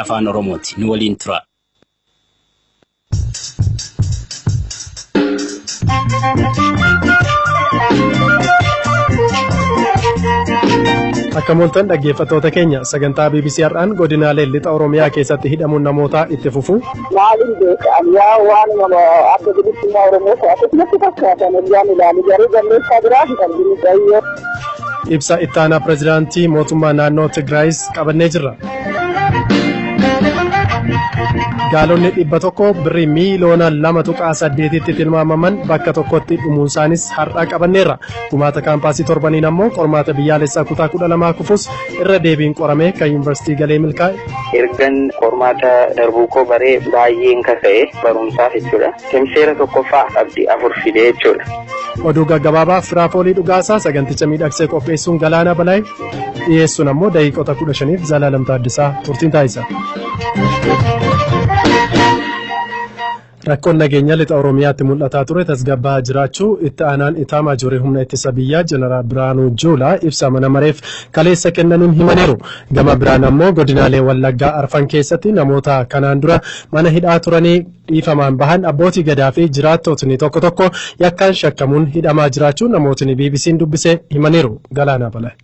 afaan oromooti nu waliin tura. Akka moltan dhaggeeffattoota keenya sagantaa BBC har'aan godinaalee lixa Oromiyaa keessatti hidhamuun namootaa itti fufu. Maaliin beekan yaa waan nama adda bilisummaa Oromoo ta'e natti fakkaatan ilmaan ilaalu garuu galmeessaa biraa kan jiru. Ibsa ittaanaa pirezidaantii mootummaa naannoo Tigraayis qabannee jirra. Gaalonni 100 birrii miiliyoona 2.8tti tilmaamaman bakka tokkotti dhumuun isaanis har'a qabanneerra. Gumaata kaampaasii torbaniin ammoo qormaata biyyaalessaa kutaa 12 kufus irra deebiin qoramee kan yuunivarsiitii galee milkaa'e. Ergan qormaata darbuu koo baree baay'een kaka'e barumsaaf jechuudha. Seera tokkoffaa abdii 4 fidee jechuudha. Oduu gaggabaabaa firaafoolii dhugaasaa saganticha miidhagsee qopheessuun Galaana Balaay dhiyeessuun ammoo daqiiqota 15f Zalaalam Taaddisaa turtiin taasisa. Rakkoon nageenya lixa Oromiyaatti mul'ataa ture tasgabbaa jiraachuu itti aanaan Itaamaa Jooree humna ittisa biyyaa Jeneraal Biraanuu Juulaa ibsa mana mareef kaleessa kennaniin himaniiru. Gama biraan ammoo godinaalee Wallaggaa Arfan keessatti namoota kanaan dura mana hidhaa turanii dhiifamaan bahan abbootii gadaa fi jiraattotni tokko yakkaan shakkamuun hidhamaa jiraachuu namootni BBC'n dubbisee himaniiru. Galaana Balaay.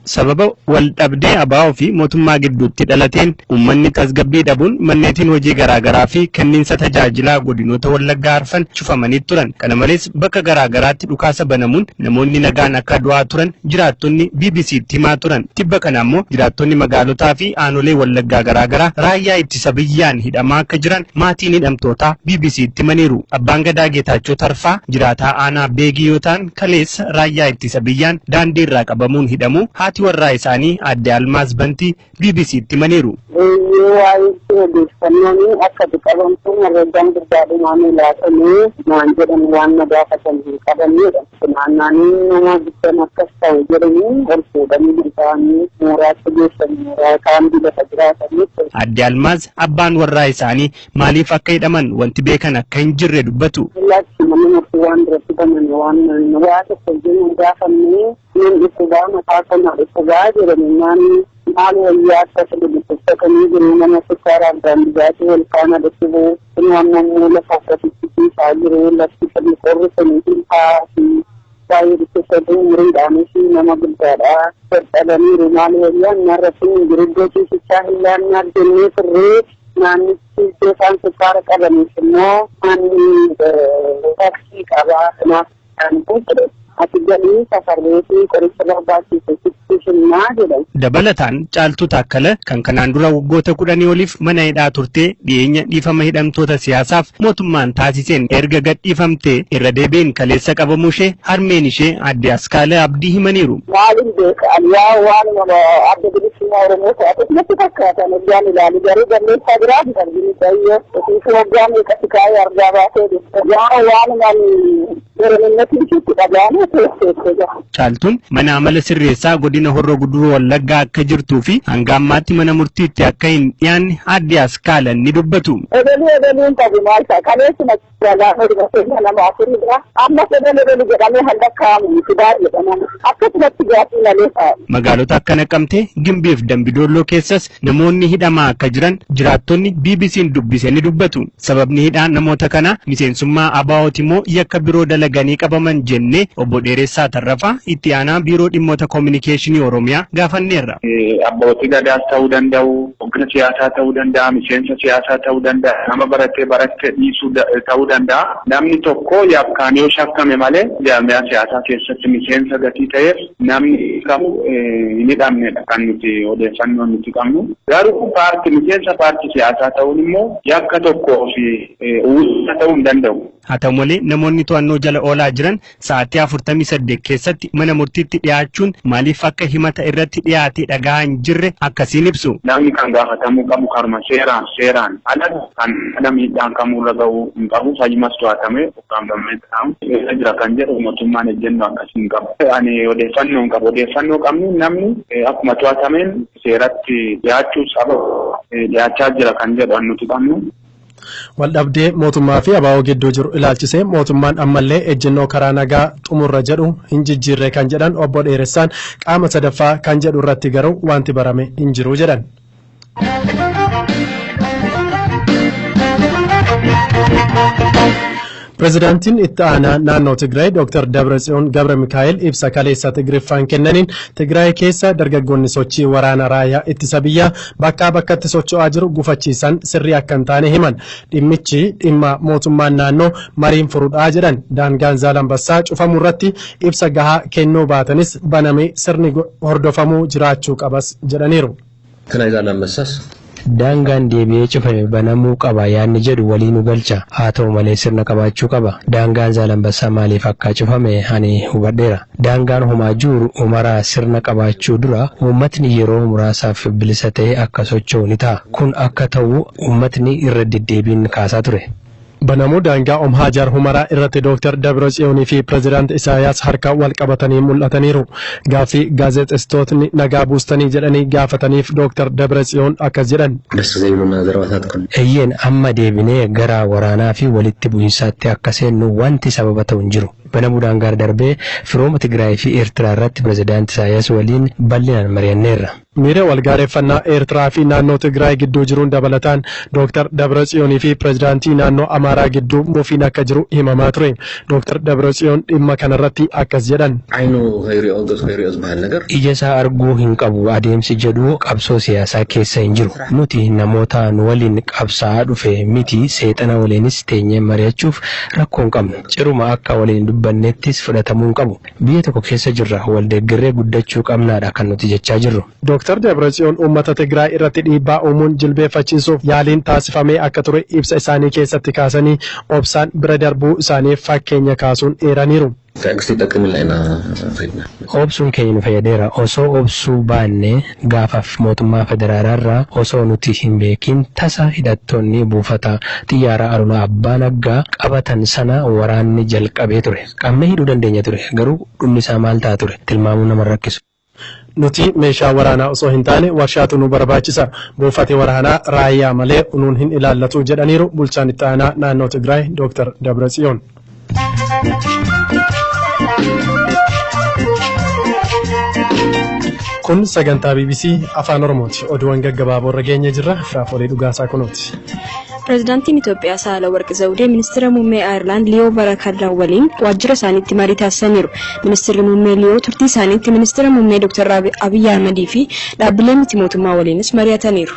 Sababa wal dhabdee abaa'oo fi mootummaa gidduutti dhalateen uummanni tasgabbii dhabuun manneetiin hojii garaagaraa fi kenniinsa tajaajilaa godinoota Wallaggaa Arfan cufamanii turan. Kana malees bakka garaagaraatti dhukaasa banamuun namoonni nagaan akka du'aa turan jiraattonni BBC'tti himaa turan. Tibba kana ammoo jiraattonni magaalotaa fi aanolee Wallaggaa garaagaraa raayyaa ittisa biyyaan hidhamaa akka jiran maatiin hidhamtootaa BBC'tti himaniiru. Abbaan Gadaa Geetaachoo Tarfaa jiraataa aanaa Beegii yoo ta'an kaleessa raayyaa ittisa biyyaan daandii irraa qabamuun hidhamu. Warraa isaanii adde Almaaz Bantii BBC'tti himaniiru. Akka qabamtu herreegaan guddaadhumaan ilaalamee waan jedhan waan nagaafatan hin qabannedha. Naannanii nama bittan akkas ta'u jedhanii ol fuudhanii bilchaanii mooraatti geessanii mooraa kaambii lafa jiraatanii. Adde Almaaz abbaan warraa isaanii maaliif akka hidhaman wanti beekan akka hin jirre dubbatu. Namni murtii waan biratti banan waan tokko jennu gaafannee min ittibaa mataa kana ittibaa jedhanii maal wayyaa akkas dubbisatanii jiru nama sukkaaraan daandii wal kaana dhibuu inni lafa akkasitti isaa jiru lafti sadii qorrisanii hilfaa fi baay'ee dhukkubsatu umuriidhaanis nama guddaadha dadhabaniiru maal wayyaa narratti giruddoo ciisichaa hin laannaa jennee turree naannichi isaan sukkaara qabaniif immoo manni taaksii qabaa kanaaf kan buuture. Dabalataan caaltuu Taakkala kan kanaan dura waggoota 10 oliif mana hidhaa turtee dhiyeenya dhiifama hidhamtoota siyaasaaf mootummaan taasiseen erga gadhiifamtee irra deebiin kaleessa qabamuu ishee harmeen ishee adde Askaalee Abdii himaniiru. Maaliin beekan yaa waan nama adda bilisummaa Oromoo ta'e natti fakkaatan ilmaan ilaalu garuu galmeessaa biraa kan jiru ta'ee ofiisu waggaa meeqatti kaa'ee argaa baasee yaa waan Caaltuun mana amala sirreessaa godina Horroo Guduruu Wallaggaa akka jirtuu fi hanga ammaatti mana murtiitti akka hin dhiyaanne adde Askaalan ni dubbatu. Edaluun qabu maal ta'a kaleessuma galaana dhibateenya nama afuridha amma edalu jedhamee hanga kaa'amu fidaa jedhaman akkasumatti gaaffii malee ta'a. Magaalota akka Naqamtee Gimbiif Dambidolloo keessas namoonni hidhamaa akka jiran jiraattonni BBC'n dubbise ni dubbatu. Sababni hidhaan namoota kana miseensummaa ABO'ti immoo yakka biroo dalaganii qabaman jennee obbo Dheeressaa Tarrafaa itti aanaa biiroo dhimmoota kominikeeshinii Oromiyaa gaafanneerra. Abbootii gadaas ta'uu danda'u, hoggana siyaasaa ta'uu danda'a, miseensa siyaasaa ta'uu danda'a, nama baratee dhiisuu ta'uu danda'a. Namni tokko yakkaan yoo shakkame malee jaarmiyaa siyaasaa keessatti miseensa gatii ta'eef namni qabu hin hidhamnedha kan nuti odeeffannoo nuti qabnu. Garuu miseensa paartii siyaasaa ta'uun immoo yakka tokkoo fi uwwisa ta'uu hin danda'u. Haa ta'u malee namoonni to'annoo jala oolaa jiran sa'aatii 48 keessatti mana murtiitti dhiyaachuun maaliif akka himata irratti dhiyaatee dhagaa hin jirre akkasiin ibsu. Namni kan gaafatamuu qabu karma seeraan alatti kan miidhaan kamurra ga'uu hin qabu fayyimas to'atamee ukkaamfamee ta'amu jira kan jedhu mootummaan ejjennoo akkasii hin qabu. Ani odeeffannoo hin qabu. Odeeffannoo qabnu namni akkuma to'atameen seeratti dhiyaachaa jira kan jedhu nuti qabnu. Waldhabdee mootummaa fi ABO gidduu jiru ilaalchisee mootummaan ammallee ejjennoo karaa nagaa xumurra jedhu hin jijjiirre kan jedhan obbo Dheeressaan qaama sadaffaa kan jedhu irratti garuu wanti barame hin jiru jedhan. Pirezidaantiin itti aanaa naannoo Tigraay Dr. Dabratsiyoon Gabra Mikaa'el ibsa kaleessa Tigriffaan kennaniin Tigraay keessa dargaggoonni sochii waraana raayyaa ittisa biyyaa bakkaa bakkatti socho'aa jiru gufachiisan sirrii akka hin taane himan. Dhimmichi dhimma mootummaan naannoo mariin furuudhaa jedhan. Daangaan Zaalambassaa cufamuu irratti ibsa gahaa kennuu baatanis banamee sirni hordofamuu jiraachuu qabas jedhaniiru. Kana Zaalambassaas daangaan deebi'ee cufame banamuu qaba yaanni jedhu waliin nu galcha haa ta'u malee sirna qabaachuu qaba. Daangaan Zaalambassaa maaliif akka cufame ani hubadheera. Daangaan homaa jiru umaraa sirna qabaachuu dura uummatni yeroo muraasaaf bilisa ta'e akka socho'u ni ta'a. Kun akka ta'u uummatni irra deddeebiin kaasaa ture. Banamuu daangaa Hajar Humaraa irratti Dr. Dabratsiyoonii fi Pirezidaant Isaayaas harka wal qabatanii mul'ataniiru. Gaaffii gaazexeessitootni nagaa buustanii jedhanii gaafataniif Dr. Dabratsiyoon akkas jedhan. Eeyyeen amma deebinee gara waraanaa fi walitti bu'iinsaatti akka seennu wanti sababa ta'u hin jiru. Banamuu daangaa darbee firooma Tigraay fi Eertiraa irratti Pirezidaant Isaayaas waliin bal'inaan mari'anneerra. Miira walgaareeffannaa Eertiraa fi naannoo Tigraay gidduu jiruun dabalataan Dr. Dabratsiyoonii fi Pirezidaantii naannoo Amaaraa gidduu mufiin akka jiru himamaa ture. Dr. Dabratsiyoon dhimma kanarratti akkas jedhan. Ija isaa arguu hin qabu adeemsi jedhu qabsoo siyaasaa keessa hin jiru. Nuti namoota nu waliin qabsaa'aa dhufe miti seexana waliinis teenyee mari'achuuf rakkoo hin qabnu. Ciruma akka waliin dubbannettis fudhatamuu hin qabu. Biyya tokko keessa jirra waldeeggarree guddachuu qabnaadha kan nuti jechaa jirru. Dr. Dabratsiyoon uummata Tigraay irratti dhiibbaa uumuun jilbeeffachiisuuf yaaliin taasifamee akka ture ibsa isaanii keessatti kaasanii obsaan bira darbuu isaaniif fakkeenya kaasuun eeraniiru. Obsuun keenya nu fayyadeera. Osoo obsuu baanne gaafaaf mootummaa federaalaarraa osoo nuti hin beekin tasa hidhattoonni buufata xiyyaara Alulaa Abbaa Naggaa qabatan sana waraanni jalqabee ture. Qaamni hidhuu dandeenya ture garuu dhumni isaa maal ta'a ture tilmaamuu nama rakkisu. Nuti meeshaa waraanaa osoo hin taane warshaatu nu barbaachisa. Buufati waraanaa raayyaa malee nuun hin ilaallatu jedhaniiru bulchaan itti aanaa naannoo Tigraay Dr. Dabratsiyoon. Kun sagantaa BBC afaan Oromooti. Oduuwwan gaggabaaboo irra geenye jirra. Firaafolee dhugaasaa kunuuti. Pirezidaantiin Itoophiyaa Saalawarqi Zawudee ministeera muummee Ayirlaand Liyoo Barakallaa waliin waajjira isaaniitti marii taasisaniiru. Ministeerri muummee Liyoo turtii isaaniitti ministeera muummee Dr. Abiyyi Ahmedii fi dhaabbilee miti mootummaa waliinis mari'ataniiru.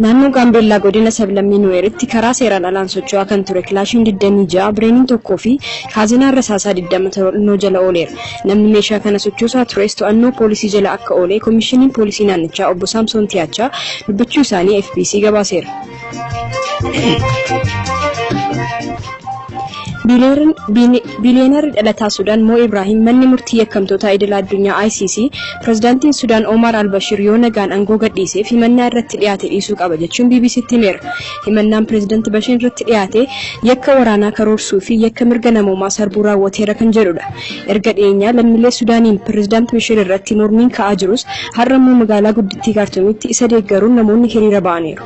Naannoo Gaambeellaa godina sablammii Nuweeritti karaa seeraan alaan socho'aa kan ture kilaashiin 26 bireeniin tokkoo fi kaazinaan rasaasaa 20 to'annoo jala ooleera. Namni meeshaa kana sochoosaa tures to'annoo poolisii jala akka oolee koomishiniin poolisii naannichaa obbo Saamsoon Tiyaachaa dubbachuu isaanii FBC gabaaseera. Biliyeenarri dhalataa Sudaan Moo Ibrahim manni murtii yakkamtoota idila addunyaa ICC pirezidaantiin Sudaan Omar al-Bashir yoo nagaan aangoo gadhiiseef himannaa irratti dhiyaate dhiisuu qaba jechuun BBCtti himeera. Himannaan pirezidaantii Bashir irratti dhiyaate yakka waraanaa karoorsuu fi yakka mirga namoomaa sarbuu raawwateera kan jedhudha. Erga dhiyeenyaa lammiilee Sudaaniin pirezidaantii Bashir irratti mormiin ka'aa jirus har'a immoo magaalaa guddittii Kaartuumitti isa deeggaruun namoonni hiriira ba'aniiru.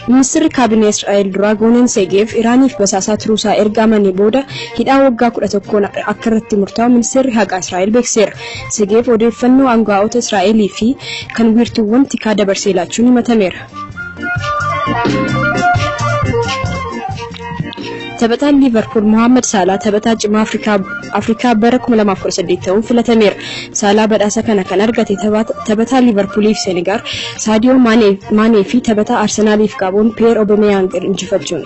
Ministeerri kaabinee Israa'el duraa Goonen Segeef Iraaniif basaasaa turuusaa erga amanii booda hidhaa waggaa 11 akka irratti murtaa'u ministeerri haqaa Israa'el beekseera. Segeef odeeffannoo aangaa'ota Israa'elii fi kan wiirtuuwwan tikaa dabarsee laachuun himatameera. Taphataan Liverpool Mohamed Salah taphataa cimaa Afrikaa bara 2018 ta'uun filatameera. Salah badhaasa kana kan argate taphataa Liverpooliif Senegal Sadio Mane fi taphataa Arsenaaliif Gabon Pierre Aubameyang injifachuun.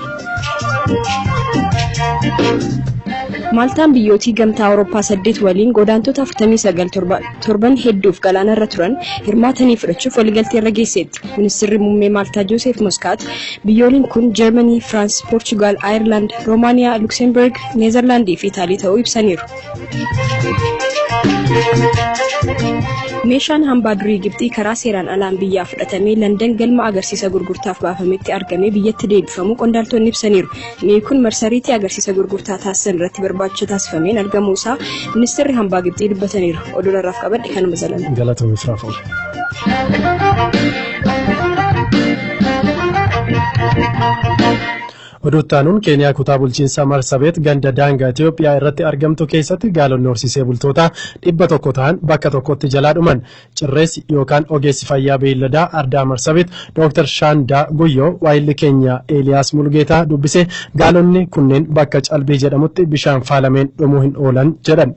Maaltaan biyyootii gamtaa Awurooppaa 8 waliin godaantota 49 hedduuf galaana irra turan hirmaatanii fudhachuuf waliigaltee irra geesseetti. Ministeerri muummee Maaltaa Joosef Moskaat biyyooliin kun Jarmanii, Firaans, Poorchugaal, Ayirlaand, Roomaaniyaa, Luksemburg, Neezerlaandii fi Itaalii ta'uu ibsaniiru. Meeshaan hambaa durii Gibxii karaa seeraan alaan biyyaa fudhatamee London galma agarsiisa gurgurtaaf baafametti argamee biyyatti deebifamu qondaaltonni ibsaniiru. Inni kun marsariitii agarsiisa gurgurtaa taasisan irratti barbaacha taasifameen argamuu isaa ministeerri hambaa Gibxii dubbataniiru. Oduu irraaf qabadhe kanuma zalan. Galatoomii Firaafool. Oduuttaanuun Keeniyaa kutaa bulchiinsa Marsabeet ganda daangaa Itoophiyaa irratti argamtu keessatti gaalonni horsiisee bultoota 100 ta'an bakka tokkotti jalaa dhuman. Cirreessi yookaan ogeessi fayyaa beelladaa Ardaa Marsabeet Dr. Shaandaa Guyyoo waayilli keenya Eeliyaas Mulgeetaa dubbise gaalonni kunneen bakka calbii jedhamutti bishaan faalameen dhumuu hin oolan jedhan.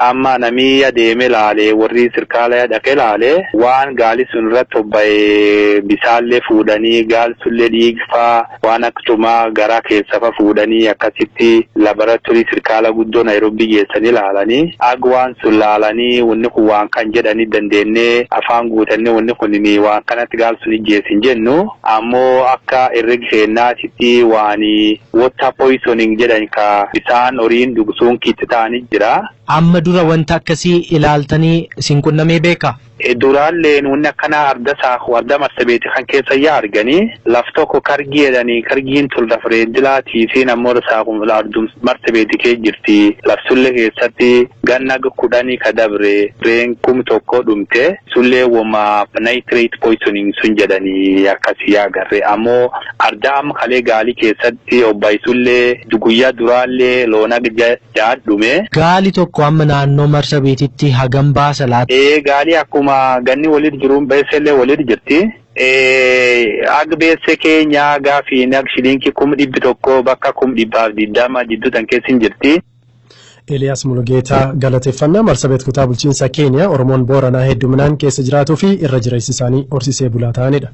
Amma namni adeeme laalee warri sirkaala dhaqee laalee waan gaalii sun irratti hobba'ee bisaallee fuudhanii gaalsullee dhiigfaa waan akkasuma garaa keessa fuudhanii akkasitti laboratorii sirkaala guddoo Naayiroobii geessanii laalanii ag waan sun laalanii wanni kun waan kan jedhanii dandeenyee afaan guutannee wanni kun waan kanatti gaalsun geessin jennu ammoo akka herrega keenyaatti waan water poisoning jedhan ka bisaan horiin dhugsuun kitti ta'anii jira. Amma dura wanta akkasii ilaaltanii isin qunnamee beeka? Duraalleen wanni akkana arda Marsabeeti kan keessa yaa arganii laf tokko kargii jedhanii kargiin tulda fireedilaatii fi namoota saaqum ardum Marsabeeti kee jirti laf sulle keessatti ganna 10 ka dabre reen 1,000 dhumte sulle wama nitrate poisoning sun jedhanii akkasii agarre ammoo arda amma kalee gaalii keessatti obbaay sulle guyyaa duraallee loona jaad dhume. Gaali tokko amma naannoo Marsabeetitti hagam baasa laata? Gaalii akkuma ganni walit jiruun beesellee walit jirti. Ag beesse keenya gaafii nag shilinkii 100 bakka 120 jidduutan keessin jirti. Eeliyaas Mulgeetaa galateeffannaa Marsabeet kutaa bulchiinsa Keeniyaa Oromoon Booranaa hedduminaan keessa jiraatuu fi irra jireessi isaanii horsiisee bulaa ta'anidha.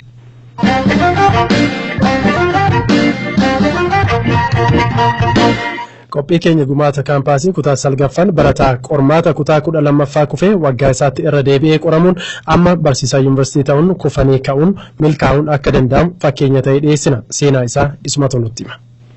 Qophii keenya gumaata kaampaasii kutaa salgaffaan barataa qormaata kutaa 12ffaa kufee waggaa isaatti irra deebi'ee qoramuun amma barsiisaa yuunivarsiitii ta'uun kufanii ka'uun milkaa'uun akka danda'amu fakkeenya ta'ee dhiyeessina. Seenaa isaa isumatu nutti hima.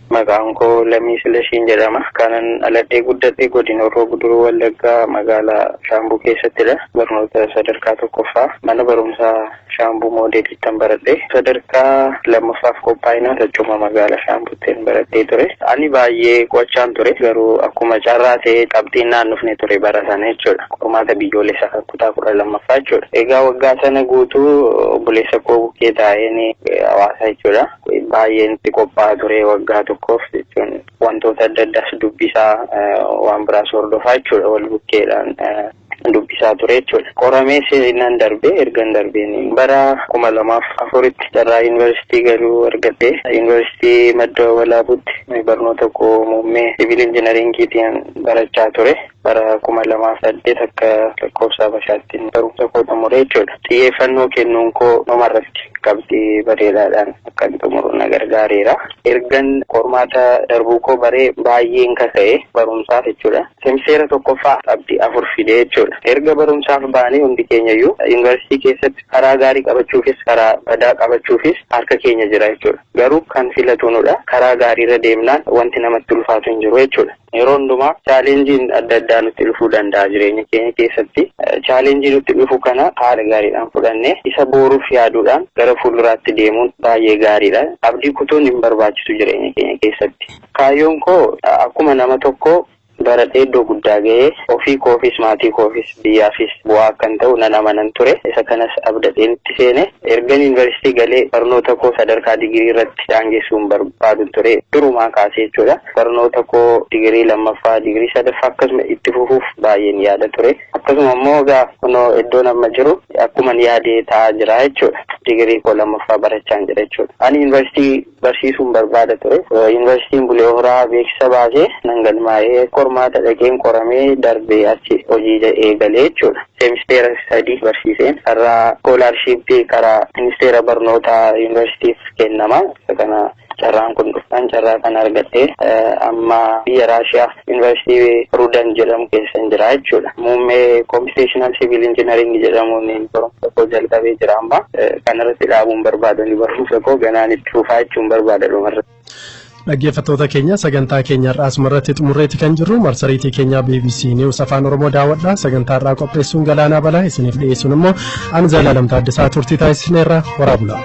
Maqaan koo Lammii Sileshiin jedhama. Kanan aladhee guddadhee godina Horroo Guduruu Wallaggaa magaalaa Shaambuu keessattidha. Barnoota sadarkaa tokkoffaa mana barumsaa Shaambuu Moodeelittan baradhee sadarkaa lammaffaaf qophaa'inaa Taccuma magaalaa Shaambuuttiin baradhee ture. Ani baay'ee qo'achaan ture garuu akkuma carraa ta'ee qabxiin naannofne ture bara sana jechuudha. Qormaata biyyoolessaa kutaa 12ffaa jechuudha. Egaa waggaa sana guutuu obboleessa koo bukkee taa'een hawaasa jechuudha. Baay'een itti qophaa'aa ture waggaa tokkoof jechuun wantoota adda addaas dubbisaa waan biraas hordofaa jechuudha wal bukkeedhaan dubbisaa ture jechuudha. Qoramee seenaan darbee ergan darbeen bara 2004tti carraa yuunivarsiitii galuu argadhee yuunivarsiitii Madda Walaabuutti barnoota koo muummee siviil injiinaringiitiin barachaa ture. Bara 2008 akka lakkoofsa Habashaattiin barumsa koo xumure jechuudha. Xiyyeeffannoo kennuun koo namarratti qabxii bareedaadhaan akka xumuru na gargaareera. Ergan qormaata darbuu koo baree baay'een kaka'e barumsaaf jechuudha. Semiseera tokkoffaa qabxii 4 fidee jechuudha. Erga barumsaaf baanee hundi keenyayyuu yuunivarsiitii keessatti karaa gaarii qabachuufis karaa badaa qabachuufis harka keenya jira jechuudha. Garuu kan filatunudha karaa gaariirra deemnaan wanti namatti ulfaatu hin jiru jechuudha. Yeroo hundumaa chaalenjiin adda addaa nutti dhufuu danda'a jireenya keenya keessatti. Chaalenjii nutti dhufu kana haala gaariidhaan fudhannee isa booruuf yaaduudhaan gara fuulduraatti deemuun baay'ee gaariidha. Abdii kutuun hin barbaachisu jireenya keenya keessatti. Kaayyoon koo akkuma nama tokko baradhee iddoo guddaa ga'ee ofii koofis maatii koofis biyyaafis bu'aa akkan ta'u nan amanan ture. Isa kanas abdadheen itti seene ergan yuunivarsiitii galee barnoota koo sadarkaa digirii irratti daangessuun barbaadu ture durumaa kaasee jechuudha. Barnoota koo digirii lammaffaa digirii sadaffaa akkasuma itti fufuuf baay'een yaada ture. Akkasuma immoo kunoo iddoon amma jiru akkuma yaadee ta'aa jira jechuudha. Digirii koo lammaffaa barachaan jira jechuudha. Ani yuunivarsiitii barsiisuun barbaada ture. Yuunivarsiitiin Bulee Horaa beeksisa baasee nan galmaa'ee qormaata dhaqeen qoramee darbee achi hojii eegalee jechuudha. Semisteera 3 barsiiseen karaa skoolaarshiippii karaa ministeera barnootaa yuunivarsiitiif kennama. Kana carraan kun dhuftaan carraa kan argadhee amma biyya Raashiyaa yuunivarsiitii Rudan jedhamu keessan jira jechuudha. Muummee Computational Civil Engineering jedhamuun barumsa koo jalqabee jira amma. Kanarratti dhaabuun barbaadani barumsa koo ganaan itti fufaa jechuun barbaada dhumarratti. Dhaggeeffattoota keenya sagantaa keenya irraa asumarratti xumurreetti kan jirru marsariitii keenya BBC News Afaan Oromoo daawwadhaa. Sagantaa irraa qopheessuun Galaanaa Balaa isiniif dhiyeessuun immoo ani Zalaalam Taaddasaa turtii taasisneerra horaa bulaa.